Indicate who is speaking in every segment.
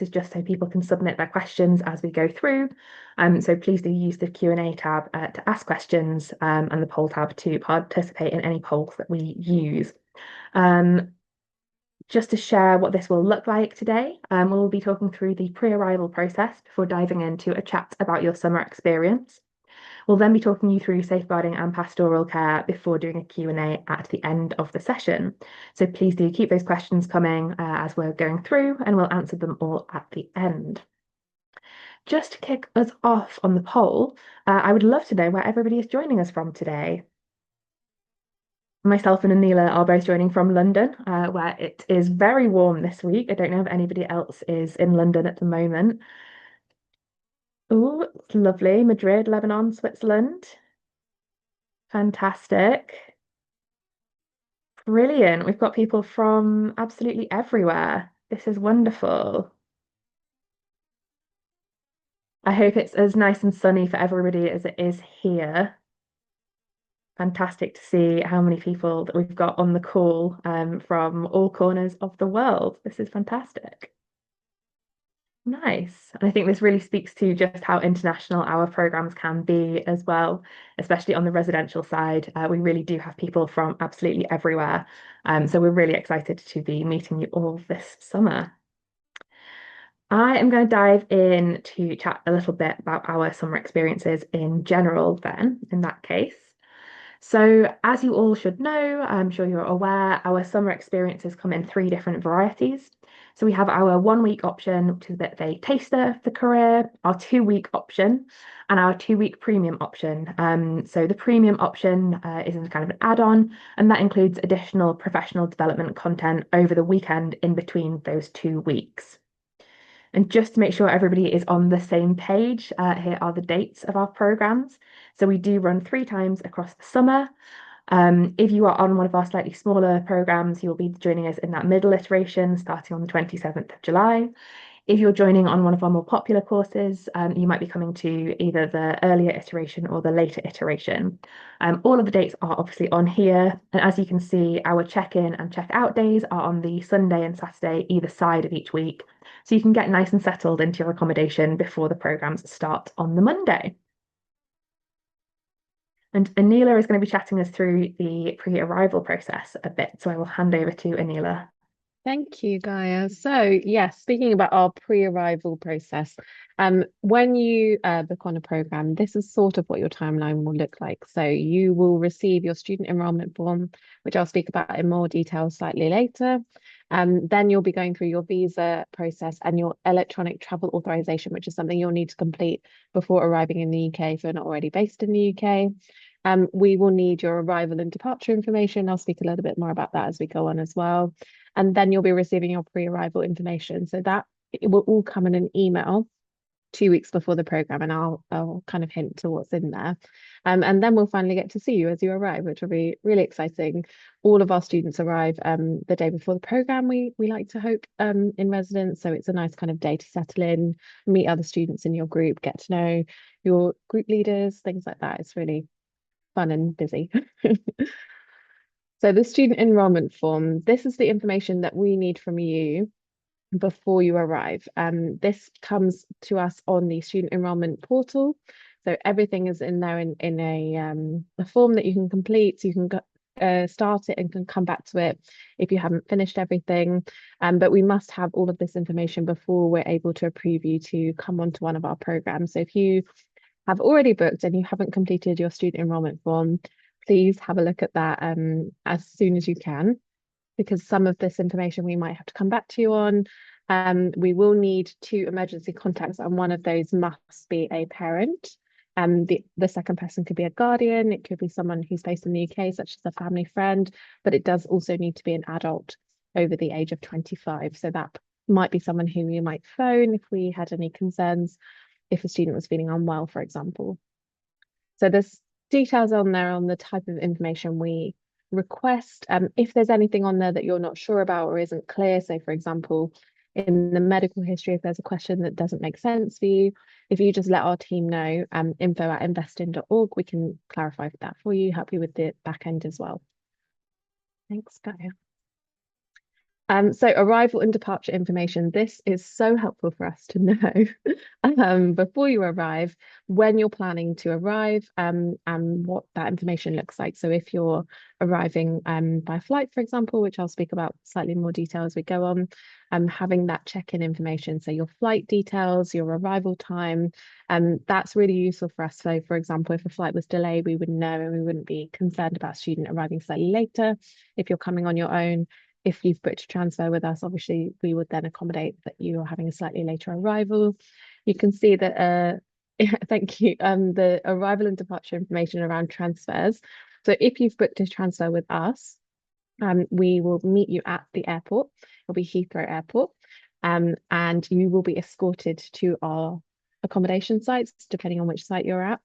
Speaker 1: is just so people can submit their questions as we go through. So please do use the Q&A tab to ask questions and the poll tab to participate in any polls that we use. Just to share what this will look like today, we'll be talking through the pre-arrival process before diving into a chat about your summer experience. We'll then be talking you through safeguarding and pastoral care before doing a Q&A at the end of the session. So please do keep those questions coming as we're going through, and we'll answer them all at the end. Just to kick us off on the poll, I would love to know where everybody is joining us from today. Myself and Anila are both joining from London, where it is very warm this week. I don't know if anybody else is in London at the moment. Oh, it's lovely. Madrid, Lebanon, Switzerland. Fantastic. Brilliant. We've got people from absolutely everywhere. This is wonderful. I hope it's as nice and sunny for everybody as it is here. Fantastic to see how many people that we've got on the call from all corners of the world. This is fantastic. Nice. And I think this really speaks to just how international our programs can be as well, especially on the residential side. We really do have people from absolutely everywhere. So we're really excited to be meeting you all this summer. I am going to dive in to chat a little bit about our summer experiences in general, then, in that case. So, as you all should know, I'm sure you're aware, our summer experiences come in three different varieties. So, we have our 1 week option, which is a bit of a taster of the career, our 2 week option, and our 2 week premium option. So, the premium option is kind of an add on, and that includes additional professional development content over the weekend in between those 2 weeks. And just to make sure everybody is on the same page, here are the dates of our programs. So we do run 3 times across the summer. If you are on one of our slightly smaller programs, you'll be joining us in that middle iteration starting on the 27th of July. If you're joining on one of our more popular courses, you might be coming to either the earlier iteration or the later iteration. All of the dates are obviously on here. And as you can see, our check-in and check-out days are on the Sunday and Saturday, either side of each week. So you can get nice and settled into your accommodation before the programs start on the Monday. And Anila is going to be chatting us through the pre-arrival process a bit. So I will hand over to Anila.
Speaker 2: Thank you, Gaia. So, yes, speaking about our pre-arrival process, when you book on a program, this is sort of what your timeline will look like. So you will receive your student enrollment form, which I'll speak about in more detail slightly later. Then you'll be going through your visa process and your electronic travel authorization, which is something you'll need to complete before arriving in the UK if you're not already based in the UK. We will need your arrival and departure information. I'll speak a little bit more about that as we go on as well. And then you'll be receiving your pre-arrival information. So that it will all come in an email 2 weeks before the program, and I'll kind of hint to what's in there. And then we'll finally get to see you as you arrive, which will be really exciting. All of our students arrive the day before the program, we like to hope, in residence. So it's a nice kind of day to settle in, meet other students in your group, get to know your group leaders, things like that. It's really fun and busy. So the student enrollment form, this is the information that we need from you before you arrive. This comes to us on the student enrollment portal. So everything is in there in a form that you can complete. So you can start it and can come back to it if you haven't finished everything. But we must have all of this information before we're able to approve you to come onto one of our programs. So if you have already booked and you haven't completed your student enrollment form, please have a look at that as soon as you can, because some of this information we might have to come back to you on. We will need 2 emergency contacts, and one of those must be a parent. The second person could be a guardian. It could be someone who's based in the UK, such as a family friend, but it does also need to be an adult over the age of 25. So that might be someone who you might phone if we had any concerns, if a student was feeling unwell, for example. So there's details on there on the type of information we request. If there's anything on there that you're not sure about or isn't clear, so for example, in the medical history, if there's a question that doesn't make sense for you, if you just let our team know, info@investin.org, we can clarify that for you, help you with the back end as well. Thanks, Gaia. So arrival and departure information. This is so helpful for us to know before you arrive, when you're planning to arrive, and what that information looks like. So if you're arriving by flight, for example, which I'll speak about slightly more detail as we go on, having that check-in information. So your flight details, your arrival time, that's really useful for us. So for example, if a flight was delayed, we would know and we wouldn't be concerned about a student arriving slightly later. If you're coming on your own, if you've booked a transfer with us, obviously we would then accommodate that you are having a slightly later arrival. You can see that, thank you, the arrival and departure information around transfers. So if you've booked a transfer with us, we will meet you at the airport. It'll be Heathrow Airport, and you will be escorted to our accommodation sites, depending on which site you're at.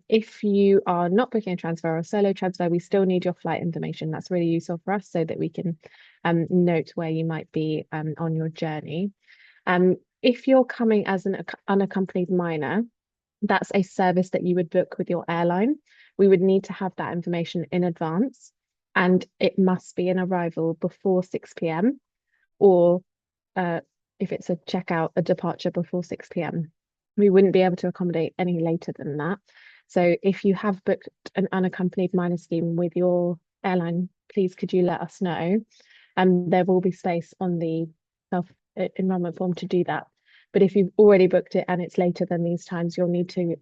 Speaker 2: If you are not booking a transfer or a solo transfer, we still need your flight information. That's really useful for us so that we can note where you might be on your journey. If you're coming as an unaccompanied minor, that's a service that you would book with your airline. We would need to have that information in advance, and it must be an arrival before 6 p.m. or if it's a checkout, a departure before 6 p.m. We wouldn't be able to accommodate any later than that. So if you have booked an unaccompanied minor scheme with your airline, please could you let us know? There will be space on the self-enrollment form to do that. But if you've already booked it and it's later than these times, you'll need to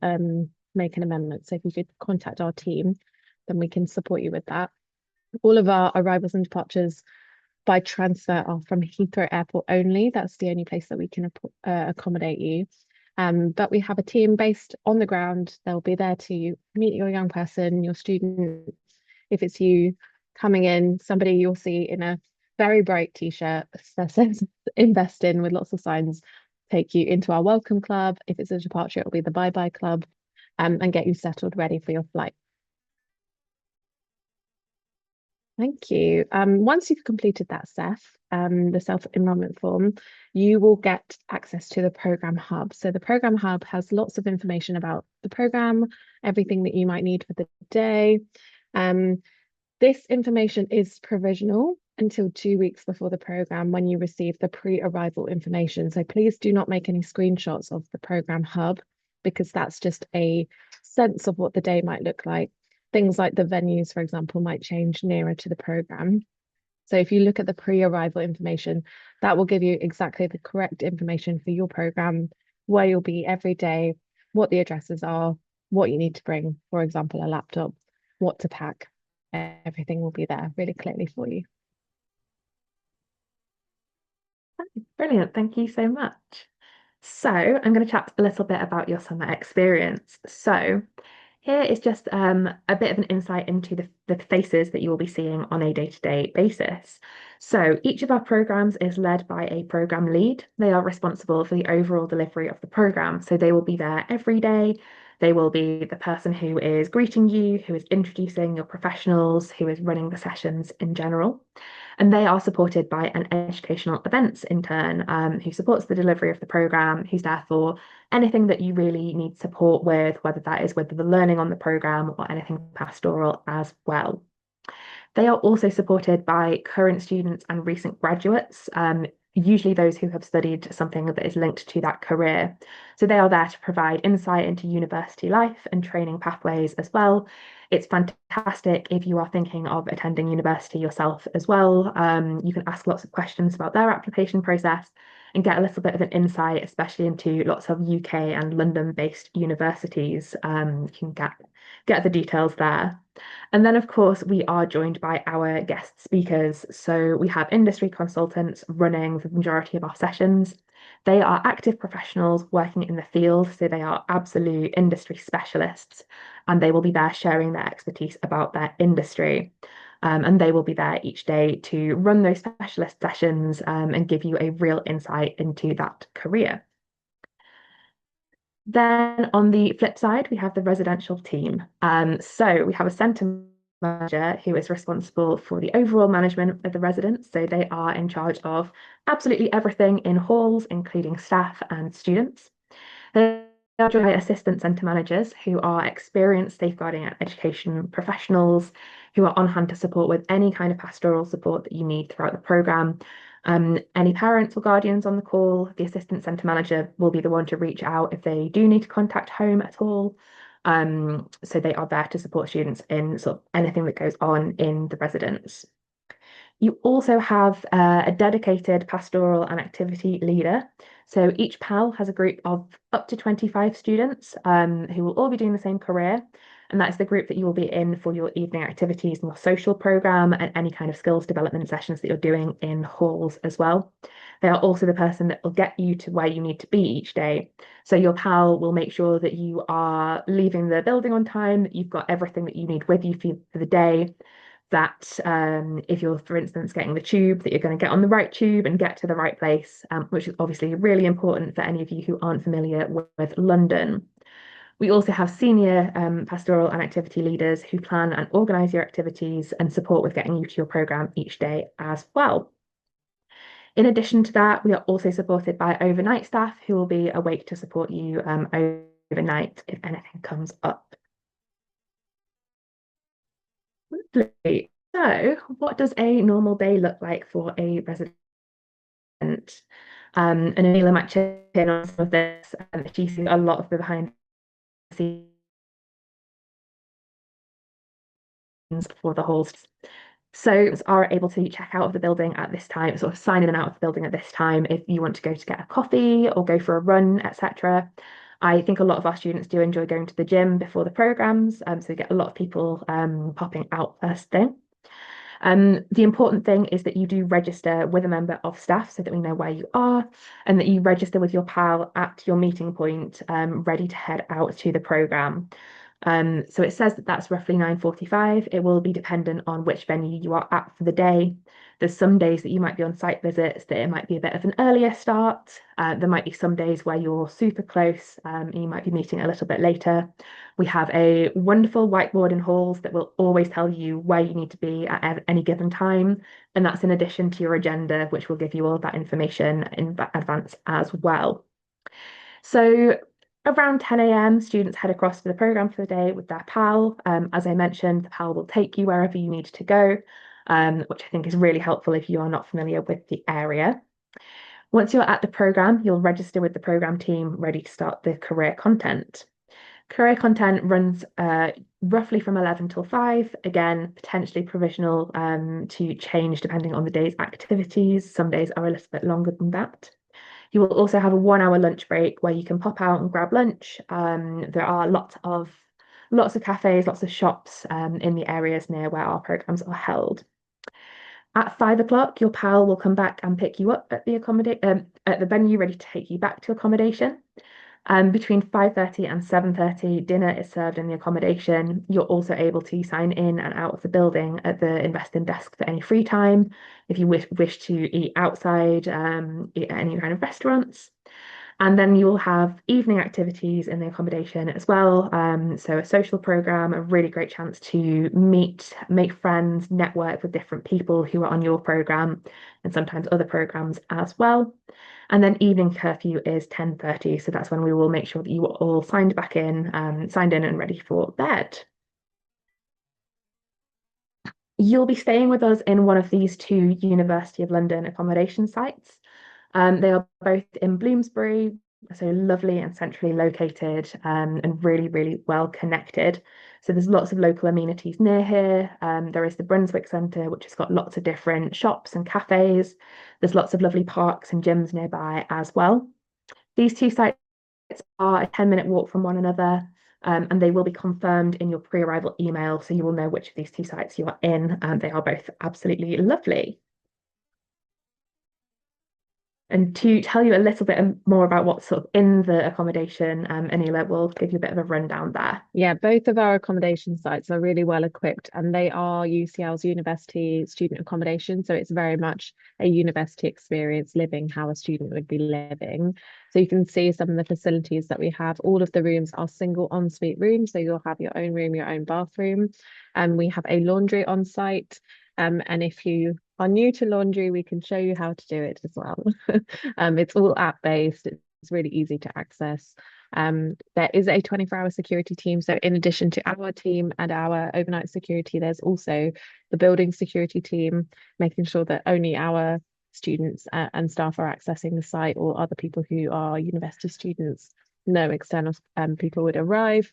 Speaker 2: make an amendment. So if you could contact our team, then we can support you with that. All of our arrivals and departures by transfer are from Heathrow Airport only. That's the only place that we can accommodate you. But we have a team based on the ground. They'll be there to meet your young person, your student. If it's you coming in, somebody you'll see in a very bright t-shirt that says invest in with lots of signs, take you into our welcome club. If it's a departure, it'll be the bye-bye club, and get you settled ready for your flight. Thank you. Once you've completed that the self-enrollment form, you will get access to the program hub. So the program hub has lots of information about the program, everything that you might need for the day. This information is provisional until 2 weeks before the program when you receive the pre-arrival information. So please do not make any screenshots of the program hub, because that's just a sense of what the day might look like. Things like the venues, for example, might change nearer to the program. So if you look at the pre-arrival information, that will give you exactly the correct information for your program, where you'll be every day, what the addresses are, what you need to bring, for example, a laptop, what to pack. Everything will be there really clearly for you.
Speaker 1: Brilliant. Thank you so much. So I'm going to chat a little bit about your summer experience. So here is just a bit of an insight into the faces that you will be seeing on a day-to-day basis. So each of our programs is led by a program lead. They are responsible for the overall delivery of the program. So they will be there every day. They will be the person who is greeting you, who is introducing your professionals, who is running the sessions in general. And they are supported by an educational events intern who supports the delivery of the program, who's there for anything that you really need support with, whether that is with the learning on the program or anything pastoral as well. They are also supported by current students and recent graduates, usually those who have studied something that is linked to that career. So they are there to provide insight into university life and training pathways as well. It's fantastic if you are thinking of attending university yourself as well. You can ask lots of questions about their application process and get a little bit of an insight, especially into lots of UK and London-based universities. You can get the details there. And then, of course, we are joined by our guest speakers. So we have industry consultants running the majority of our sessions. They are active professionals working in the field, so they are absolute industry specialists, and they will be there sharing their expertise about their industry. And they will be there each day to run those specialist sessions and give you a real insight into that career. Then on the flip side, we have the residential team. So we have a centre manager who is responsible for the overall management of the residents. So they are in charge of absolutely everything in halls, including staff and students. They are joined by assistant centre managers who are experienced safeguarding and education professionals who are on hand to support with any kind of pastoral support that you need throughout the programme. Any parents or guardians on the call, the assistant centre manager will be the one to reach out if they do need to contact home at all. So they are there to support students in sort of anything that goes on in the residence. You also have a dedicated pastoral and activity leader. So each PAL has a group of up to 25 students who will all be doing the same career. And that's the group that you will be in for your evening activities and your social program and any kind of skills development sessions that you're doing in halls as well. They are also the person that will get you to where you need to be each day. So your PAL will make sure that you are leaving the building on time, that you've got everything that you need with you for the day, that if you're, for instance, getting the tube, that you're going to get on the right tube and get to the right place, which is obviously really important for any of you who aren't familiar with London. We also have senior pastoral and activity leaders who plan and organise your activities and support with getting you to your programme each day as well. In addition to that, we are also supported by overnight staff who will be awake to support you overnight if anything comes up. Lovely. So, what does a normal day look like for a resident? And Anila might chip in on some of this. She's seen a lot of the behind the scenes for the halls. So are able to check out of the building at this time, sort of sign in and out of the building at this time if you want to go to get a coffee or go for a run, etc. I think a lot of our students do enjoy going to the gym before the programs, so we get a lot of people popping out first thing. The important thing is that you do register with a member of staff so that we know where you are and that you register with your PAL at your meeting point, ready to head out to the programme. So it says that that's roughly 9:45. It will be dependent on which venue you are at for the day. There's some days that you might be on site visits that it might be a bit of an earlier start. There might be some days where you're super close and you might be meeting a little bit later. We have a wonderful whiteboard in halls that will always tell you where you need to be at any given time. And that's in addition to your agenda, which will give you all that information in advance as well. So around 10 a.m., students head across to the programme for the day with their PAL. As I mentioned, the PAL will take you wherever you need to go, which I think is really helpful if you are not familiar with the area. Once you're at the programme, you'll register with the programme team ready to start the career content. Career content runs roughly from 11 till 5, again, potentially provisional to change depending on the day's activities. Some days are a little bit longer than that. You will also have a 1 hour lunch break where you can pop out and grab lunch. There are lots of cafes, lots of shops in the areas near where our programs are held. At 5 o'clock, your pal will come back and pick you up at the venue, ready to take you back to accommodation. Between 5:30 and 7:30, dinner is served in the accommodation. You're also able to sign in and out of the building at the Invest in desk for any free time. If you wish to eat outside, eat at any kind of restaurants. And then you will have evening activities in the accommodation as well. So a social program, a really great chance to meet, make friends, network with different people who are on your program and sometimes other programs as well. And then evening curfew is 10:30. So that's when we will make sure that you are all signed in and ready for bed. You'll be staying with us in one of these two University of London accommodation sites. They are both in Bloomsbury, so lovely and centrally located and really, really well connected. So there's lots of local amenities near here. There is the Brunswick Centre, which has got lots of different shops and cafes. There's lots of lovely parks and gyms nearby as well. These two sites are a 10-minute walk from one another, and they will be confirmed in your pre-arrival email, so you will know which of these two sites you are in. They are both absolutely lovely. And to tell you a little bit more about what's sort of in the accommodation, Anila will give you a bit of a rundown there.
Speaker 2: Yeah, both of our accommodation sites are really well equipped and they are UCL's university student accommodation. So it's very much a university experience living how a student would be living. So you can see some of the facilities that we have. All of the rooms are single ensuite rooms. So you'll have your own room, your own bathroom. And we have a laundry on site. And if you are new to laundry, we can show you how to do it as well. It's all app based. It's really easy to access. There is a 24-hour security team. So in addition to our team and our overnight security, there's also the building security team, making sure that only our students and staff are accessing the site, or other people who are university students. No external people would arrive.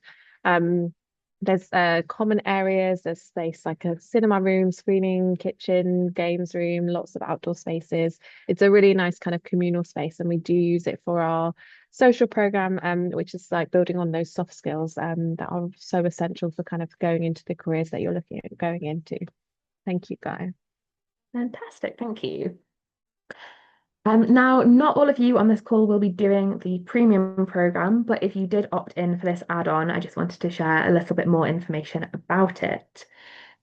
Speaker 2: There's common areas, there's space like a cinema room, screening, kitchen, games room, lots of outdoor spaces. It's a really nice kind of communal space, and we do use it for our social program, which is like building on those soft skills that are so essential for kind of going into the careers that you're looking at going into. Thank you, Guy.
Speaker 1: Fantastic, thank you. Now, not all of you on this call will be doing the premium program, but if you did opt in for this add-on, I just wanted to share a little bit more information about it.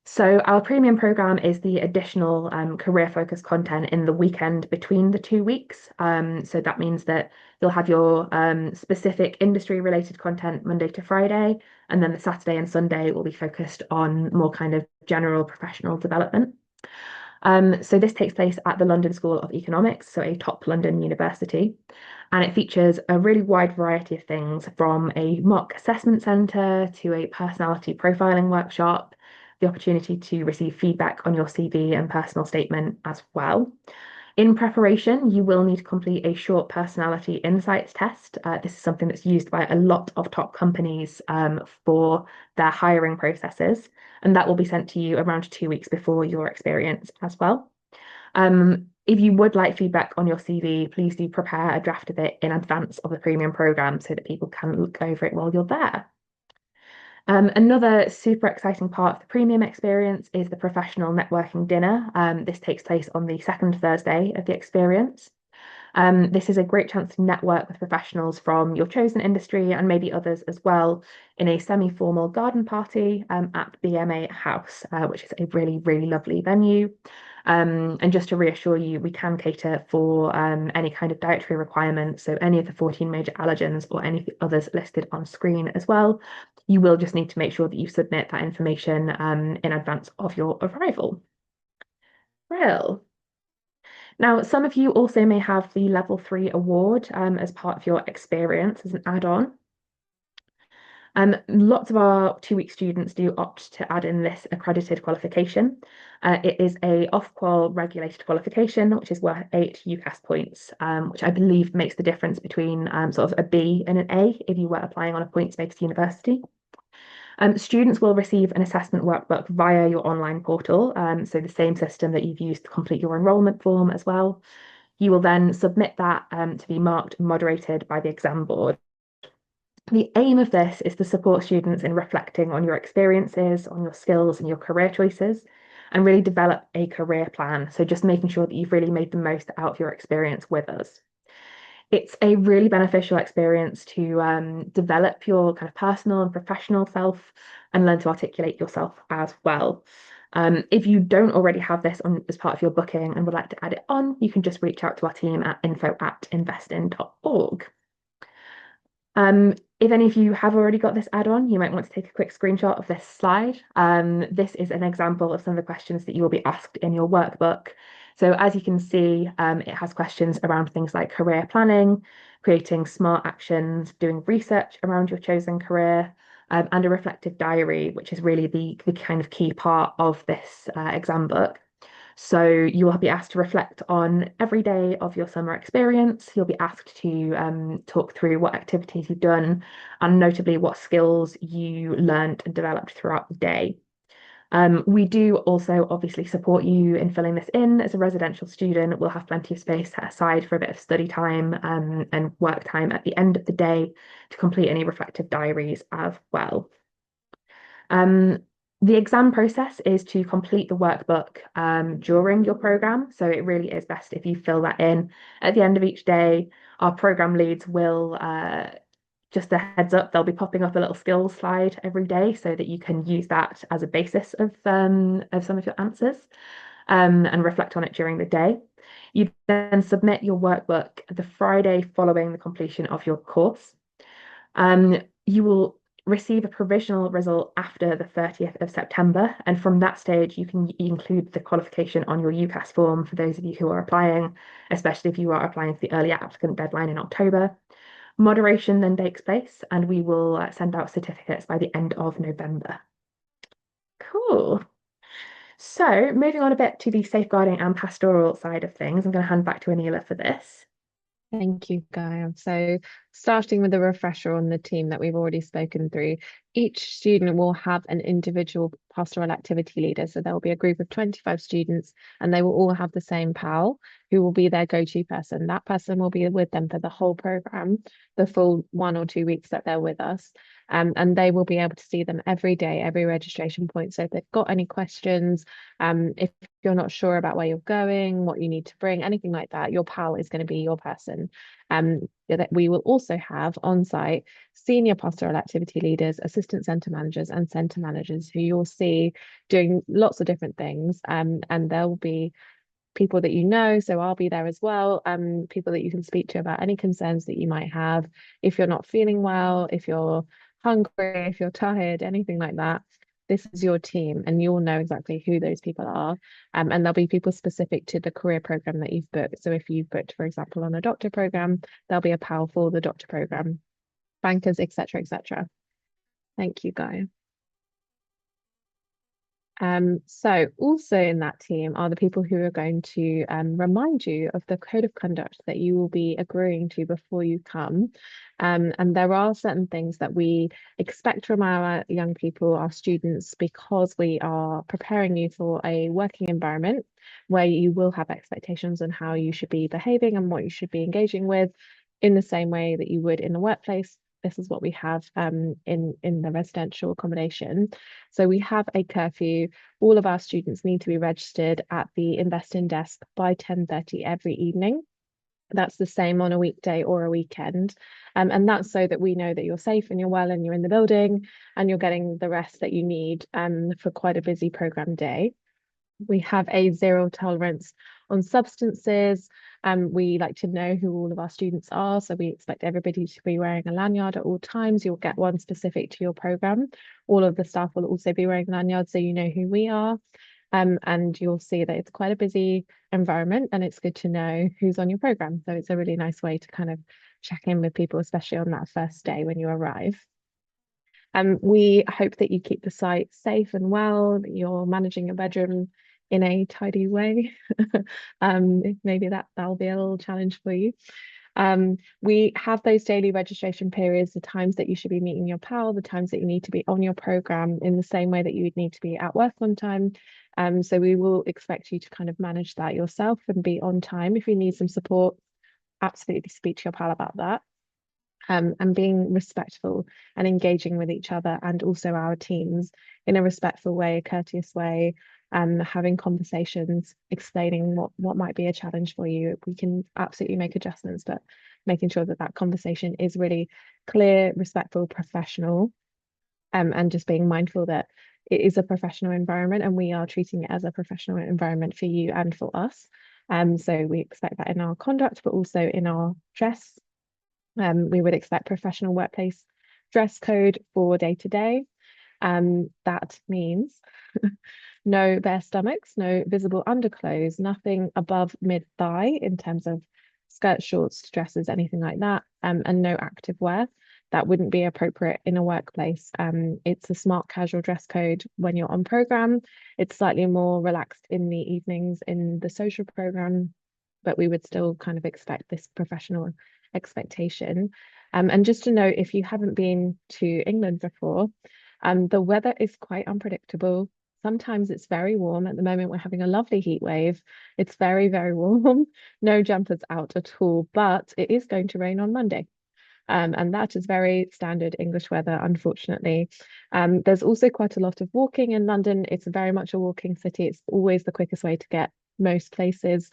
Speaker 1: So our premium program is the additional career-focused content in the weekend between the 2 weeks. So that means that you'll have your specific industry-related content Monday to Friday, and then the Saturday and Sunday will be focused on more kind of general professional development. So this takes place at the London School of Economics, so a top London university, and it features a really wide variety of things from a mock assessment centre to a personality profiling workshop, the opportunity to receive feedback on your CV and personal statement as well. In preparation, you will need to complete a short personality insights test. This is something that's used by a lot of top companies for their hiring processes, and that will be sent to you around 2 weeks before your experience as well. If you would like feedback on your CV, please do prepare a draft of it in advance of the premium program so that people can look over it while you're there. Another super exciting part of the premium experience is the professional networking dinner. This takes place on the second Thursday of the experience. This is a great chance to network with professionals from your chosen industry and maybe others as well in a semi-formal garden party at BMA House, which is a really, really lovely venue. And just to reassure you, we can cater for any kind of dietary requirements, so any of the 14 major allergens or any of the others listed on screen as well. You will just need to make sure that you submit that information in advance of your arrival. Brill. Now, some of you also may have the Level 3 award as part of your experience as an add-on. Lots of our 2-week students do opt to add in this accredited qualification. It is a off-qual regulated qualification, which is worth 8 UCAS points, which I believe makes the difference between sort of a B and an A if you were applying on a points-based university. Students will receive an assessment workbook via your online portal, so the same system that you've used to complete your enrolment form as well. You will then submit that to be marked and moderated by the exam board. The aim of this is to support students in reflecting on your experiences, on your skills and your career choices, and really develop a career plan. So just making sure that you've really made the most out of your experience with us. It's a really beneficial experience to develop your kind of personal and professional self and learn to articulate yourself as well. If you don't already have this on as part of your booking and would like to add it on, you can just reach out to our team at info@investin.org. If any of you have already got this add-on, you might want to take a quick screenshot of this slide. This is an example of some of the questions that you will be asked in your workbook. So as you can see, it has questions around things like career planning, creating smart actions, doing research around your chosen career, and a reflective diary, which is really the kind of key part of this exam book. So you will be asked to reflect on every day of your summer experience. You'll be asked to talk through what activities you've done and notably what skills you learned and developed throughout the day. We do also obviously support you in filling this in. As a residential student, we'll have plenty of space set aside for a bit of study time and work time at the end of the day to complete any reflective diaries as well. The exam process is to complete the workbook during your program. So it really is best if you fill that in at the end of each day. Our program leads will, just a heads up, they'll be popping up a little skills slide every day so that you can use that as a basis of some of your answers and reflect on it during the day. You then submit your workbook the Friday following the completion of your course. You will receive a provisional result after the 30th of September. And from that stage, you can include the qualification on your UCAS form for those of you who are applying, especially if you are applying for the early applicant deadline in October. Moderation then takes place, and we will send out certificates by the end of November. Cool. So, moving on a bit to the safeguarding and pastoral side of things, I'm going to hand back to Anila for this.
Speaker 2: Thank you, Gaia. So, starting with a refresher on the team that we've already spoken through, each student will have an individual pastoral activity leader. So, there will be a group of 25 students, and they will all have the same PAL who will be their go to person. That person will be with them for the whole program, the full 1 or 2 weeks that they're with us. And they will be able to see them every day, every registration point. So, if they've got any questions, if you're not sure about where you're going, what you need to bring, anything like that, your PAL is going to be your person. That we will also have on site senior pastoral activity leaders, assistant centre managers, and centre managers who you'll see doing lots of different things. And there will be people that you know, so I'll be there as well. People that you can speak to about any concerns that you might have. If you're not feeling well, if you're hungry, if you're tired, anything like that, this is your team and you'll know exactly who those people are. And there'll be people specific to the career program that you've booked. So if you've booked, for example, on a doctor program, there'll be a PAL for the doctor program, bankers, etc., etc. Thank you, Guy. So also in that team are the people who are going to remind you of the code of conduct that you will be agreeing to before you come. And there are certain things that we expect from our young people, our students, because we are preparing you for a working environment where you will have expectations on how you should be behaving and what you should be engaging with in the same way that you would in the workplace. This is what we have in the residential accommodation. So we have a curfew. All of our students need to be registered at the Invest-in desk by 10:30 every evening. That's the same on a weekday or a weekend. And that's so that we know that you're safe and you're well and you're in the building and you're getting the rest that you need for quite a busy program day. We have a zero tolerance on substances. We like to know who all of our students are, so we expect everybody to be wearing a lanyard at all times. You'll get one specific to your program. All of the staff will also be wearing lanyards, so you know who we are. And you'll see that it's quite a busy environment, and it's good to know who's on your program. So it's a really nice way to kind of check in with people, especially on that first day when you arrive. We hope that you keep the site safe and well, that you're managing your bedroom in a tidy way. Maybe that'll be a little challenge for you. We have those daily registration periods, the times that you should be meeting your PAL, the times that you need to be on your program in the same way that you would need to be at work on time. So we will expect you to kind of manage that yourself and be on time. If you need some support, absolutely speak to your PAL about that. And being respectful and engaging with each other and also our teams in a respectful way, a courteous way, having conversations, explaining what might be a challenge for you. We can absolutely make adjustments, but making sure that that conversation is really clear, respectful, professional, and just being mindful that it is a professional environment and we are treating it as a professional environment for you and for us. So we expect that in our conduct, but also in our dress. We would expect professional workplace dress code for day to day. That means no bare stomachs, no visible underclothes, nothing above mid-thigh in terms of skirts, shorts, dresses, anything like that, and no active wear. That wouldn't be appropriate in a workplace. It's a smart casual dress code when you're on program. It's slightly more relaxed in the evenings in the social program, but we would still kind of expect this professional expectation. And just to note, if you haven't been to England before, the weather is quite unpredictable. Sometimes it's very warm. At the moment, we're having a lovely heat wave. It's very, very warm. No jumpers out at all, but it is going to rain on Monday. And that is very standard English weather, unfortunately. There's also quite a lot of walking in London. It's very much a walking city. It's always the quickest way to get most places.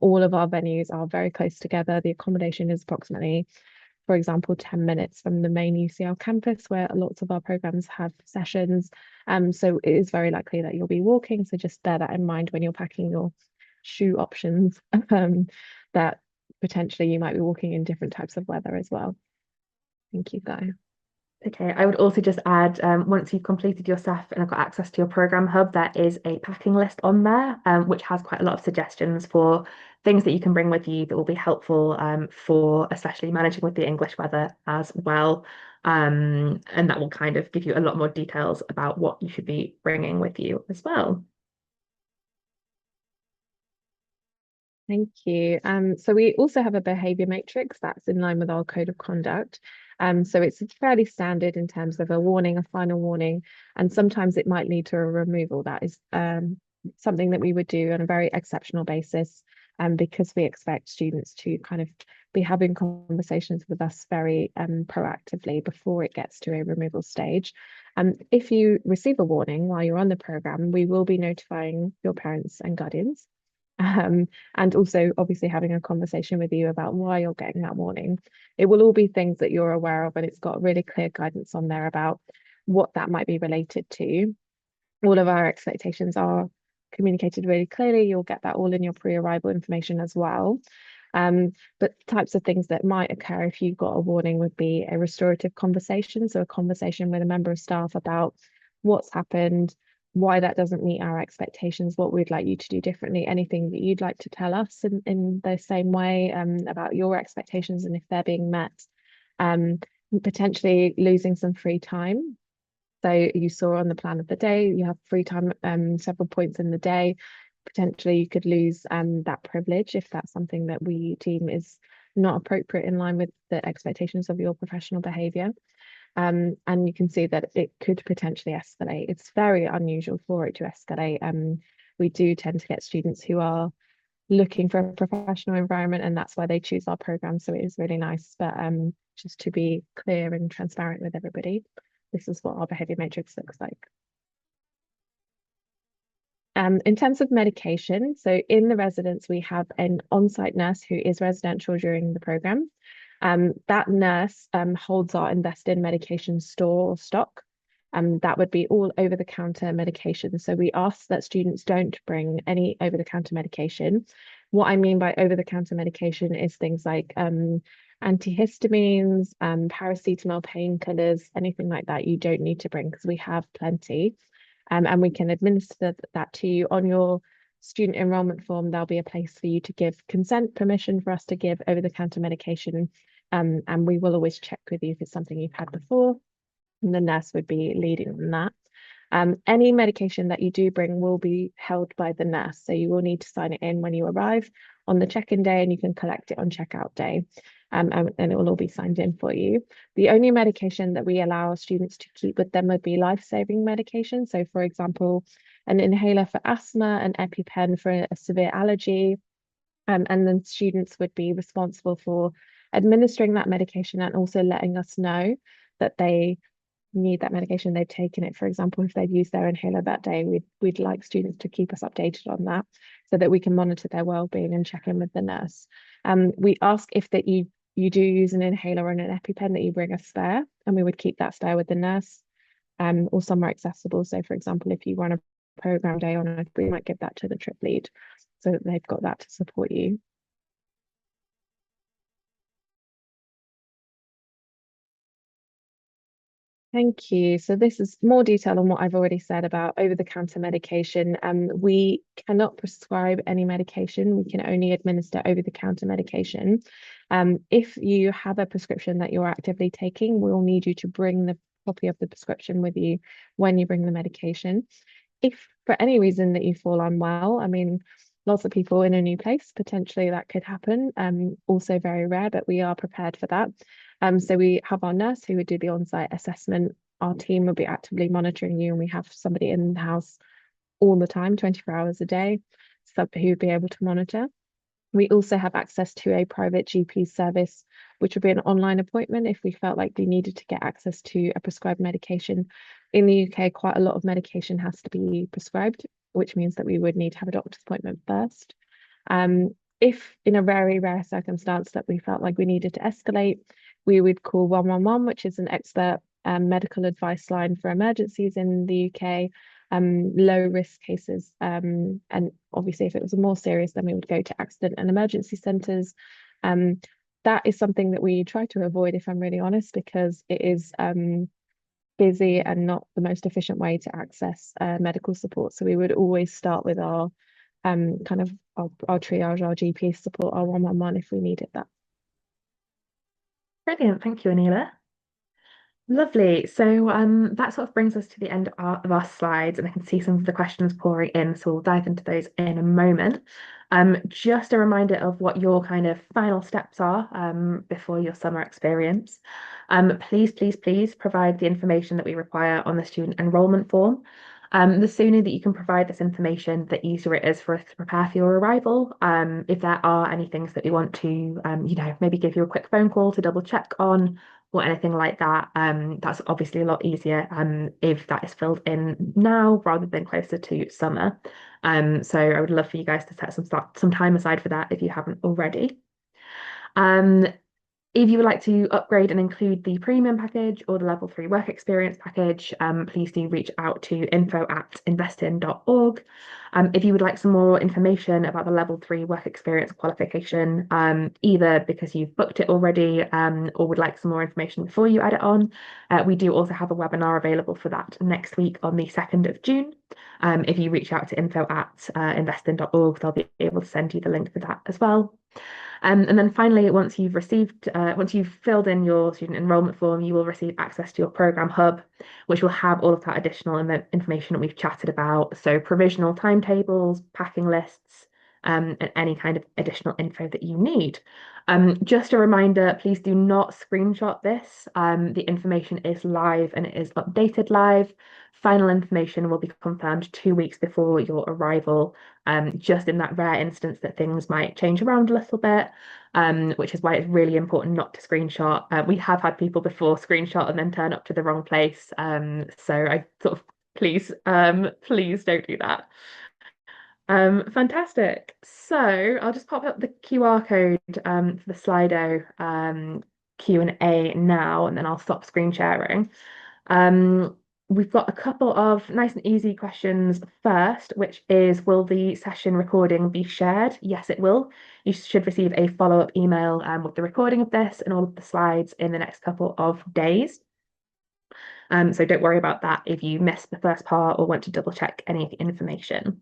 Speaker 2: All of our venues are very close together. The accommodation is approximately, for example, 10 minutes from the main UCL campus where lots of our programs have sessions. So it is very likely that you'll be walking. So just bear that in mind when you're packing your shoe options, that potentially you might be walking in different types of weather as well. Thank you, Guy.
Speaker 1: Okay, I would also just add, once you've completed your SEF and have got access to your program hub, there is a packing list on there, which has quite a lot of suggestions for things that you can bring with you that will be helpful for especially managing with the English weather as well. And that will kind of give you a lot more details about what you should be bringing with you as well.
Speaker 2: Thank you. So we also have a behavior matrix that's in line with our code of conduct. So it's fairly standard in terms of a warning, a final warning, and sometimes it might lead to a removal. That is something that we would do on a very exceptional basis, because we expect students to kind of be having conversations with us very proactively before it gets to a removal stage. If you receive a warning while you're on the program, we will be notifying your parents and guardians. And also obviously having a conversation with you about why you're getting that warning. It will all be things that you're aware of, and it's got really clear guidance on there about what that might be related to. All of our expectations are communicated really clearly. You'll get that all in your pre-arrival information as well. But types of things that might occur if you got a warning would be a restorative conversation. So a conversation with a member of staff about what's happened, why that doesn't meet our expectations, what we'd like you to do differently, anything that you'd like to tell us in the same way about your expectations and if they're being met. Potentially losing some free time. So you saw on the plan of the day, you have free time several points in the day. Potentially you could lose that privilege if that's something that we deem is not appropriate in line with the expectations of your professional behaviour. And you can see that it could potentially escalate. It's very unusual for it to escalate. We do tend to get students who are looking for a professional environment, and that's why they choose our program. So it is really nice. But just to be clear and transparent with everybody, this is what our behaviour matrix looks like. In terms of medication, so in the residence, we have an on-site nurse who is residential during the program. That nurse holds our invested medication store or stock. That would be all over-the-counter medication. So we ask that students don't bring any over-the-counter medication. What I mean by over-the-counter medication is things like antihistamines, paracetamol, painkillers, anything like that you don't need to bring because we have plenty. And we can administer that to you on your student enrollment form. There'll be a place for you to give consent, permission for us to give over-the-counter medication. And we will always check with you if it's something you've had before. And the nurse would be leading on that. Any medication that you do bring will be held by the nurse. So you will need to sign it in when you arrive on the check-in day, and you can collect it on checkout day. And it will all be signed in for you. The only medication that we allow students to keep with them would be life-saving medication. So for example, an inhaler for asthma, an EpiPen for a severe allergy. And then students would be responsible for administering that medication and also letting us know that they need that medication, they've taken it. For example, if they've used their inhaler that day, we'd like students to keep us updated on that so that we can monitor their well-being and check in with the nurse. We ask if that you do use an inhaler and an EpiPen that you bring a spare, and we would keep that spare with the nurse, or somewhere accessible. So for example, if you run a program day on it, we might give that to the trip lead so that they've got that to support you. Thank you. So this is more detail on what I've already said about over-the-counter medication. We cannot prescribe any medication. We can only administer over-the-counter medication. If you have a prescription that you're actively taking, we'll need you to bring the copy of the prescription with you when you bring the medication. If for any reason that you fall unwell, I mean, lots of people in a new place, potentially that could happen. Also very rare, but we are prepared for that. So we have our nurse who would do the on-site assessment. Our team will be actively monitoring you, and we have somebody in the house all the time, 24 hours a day, who would be able to monitor. We also have access to a private GP service, which would be an online appointment if we felt like we needed to get access to a prescribed medication. In the UK, quite a lot of medication has to be prescribed, which means that we would need to have a doctor's appointment first. If in a very rare circumstance that we felt like we needed to escalate, we would call 111, which is an expert medical advice line for emergencies in the UK, low risk cases. And obviously, if it was more serious, then we would go to accident and emergency centres. That is something that we try to avoid, if I'm really honest, because it is busy and not the most efficient way to access medical support. So we would always start with our kind of our triage, our GP support, our 111 if we needed that.
Speaker 1: Brilliant. Thank you, Anila. Lovely. So that sort of brings us to the end of our slides, and I can see some of the questions pouring in, so we'll dive into those in a moment. Just a reminder of what your kind of final steps are before your summer experience. Please, please, please provide the information that we require on the student enrolment form. The sooner that you can provide this information, the easier it is for us to prepare for your arrival. If there are any things that we want to, maybe give you a quick phone call to double check on, or anything like that, that's obviously a lot easier if that is filled in now rather than closer to summer. So I would love for you guys to set some time aside for that if you haven't already. Um, if you would like to upgrade and include the premium package or the level 3 work experience package, please do reach out to info@investin.org. If you would like some more information about the level 3 work experience qualification, either because you've booked it already or would like some more information before you add it on, we do also have a webinar available for that next week on the 2nd of June. If you reach out to info@investin.org, they'll be able to send you the link for that as well. And then finally, once you've filled in your student enrollment form, you will receive access to your program hub, which will have all of that additional information that we've chatted about. So provisional timetables, packing lists, and any kind of additional info that you need. Just a reminder, please do not screenshot this. The information is live and it is updated live. Final information will be confirmed 2 weeks before your arrival, just in that rare instance that things might change around a little bit, which is why it's really important not to screenshot. We have had people before screenshot and then turn up to the wrong place. So I sort of please don't do that. Fantastic. So I'll just pop up the QR code for the Slido Q&A now, and then I'll stop screen sharing. We've got a couple of nice and easy questions first, which is, will the session recording be shared? Yes, it will. You should receive a follow-up email with the recording of this and all of the slides in the next couple of days. So don't worry about that if you missed the first part or want to double check any of the information.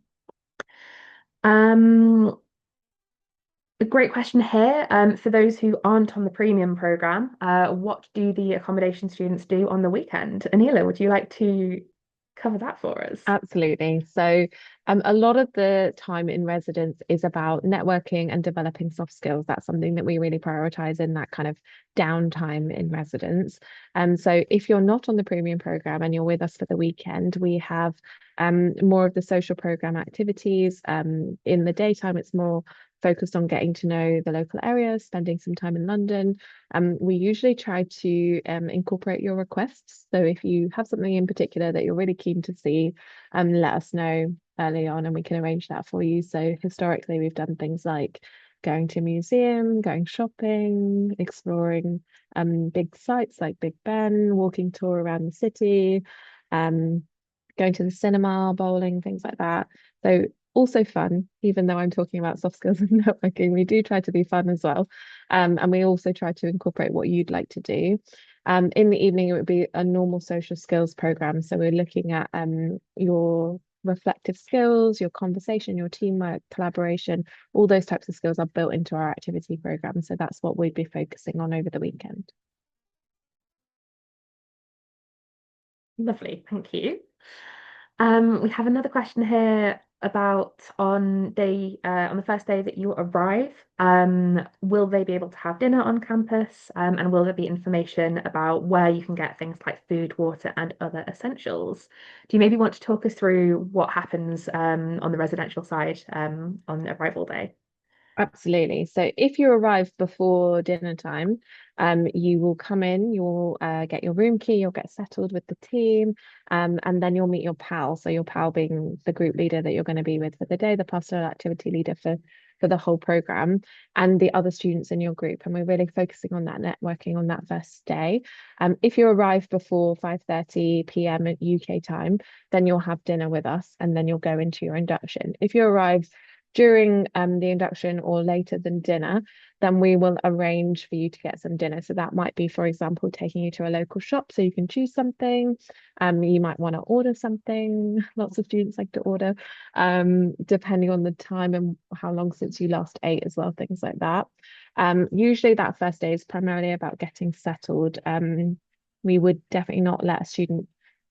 Speaker 1: A great question here. For those who aren't on the premium program, what do the accommodation students do on the weekend? Anila, would you like to cover that for us?
Speaker 2: Absolutely. So a lot of the time in residence is about networking and developing soft skills. That's something that we really prioritize in that kind of downtime in residence. So if you're not on the premium program and you're with us for the weekend, we have more of the social program activities. In the daytime, it's more focused on getting to know the local area, spending some time in London. We usually try to incorporate your requests. So if you have something in particular that you're really keen to see, let us know early on and we can arrange that for you. So historically, we've done things like going to a museum, going shopping, exploring big sites like Big Ben, walking tour around the city, going to the cinema, bowling, things like that. So also fun, even though I'm talking about soft skills and networking, we do try to be fun as well. And we also try to incorporate what you'd like to do. In the evening, it would be a normal social skills program. So we're looking at your reflective skills, your conversation, your teamwork, collaboration, all those types of skills are built into our activity program. So that's what we'd be focusing on over the weekend.
Speaker 1: Lovely, thank you. We have another question here about on the first day that you arrive, will they be able to have dinner on campus? And will there be information about where you can get things like food, water, and other essentials? Do you maybe want to talk us through what happens on the residential side on arrival day?
Speaker 2: Absolutely. So if you arrive before dinner time, you will come in, you'll get your room key, you'll get settled with the team, and then you'll meet your pal. So your pal being the group leader that you're going to be with for the day, the pastoral activity leader for the whole program, and the other students in your group. And we're really focusing on that networking on that first day. If you arrive before 5:30 p.m. at UK time, then you'll have dinner with us, and then you'll go into your induction. If you arrive during the induction or later than dinner, then we will arrange for you to get some dinner. So that might be, for example, taking you to a local shop so you can choose something. You might want to order something. Lots of students like to order, depending on the time and how long since you last ate as well, things like that. Usually that first day is primarily about getting settled. We would definitely not let a student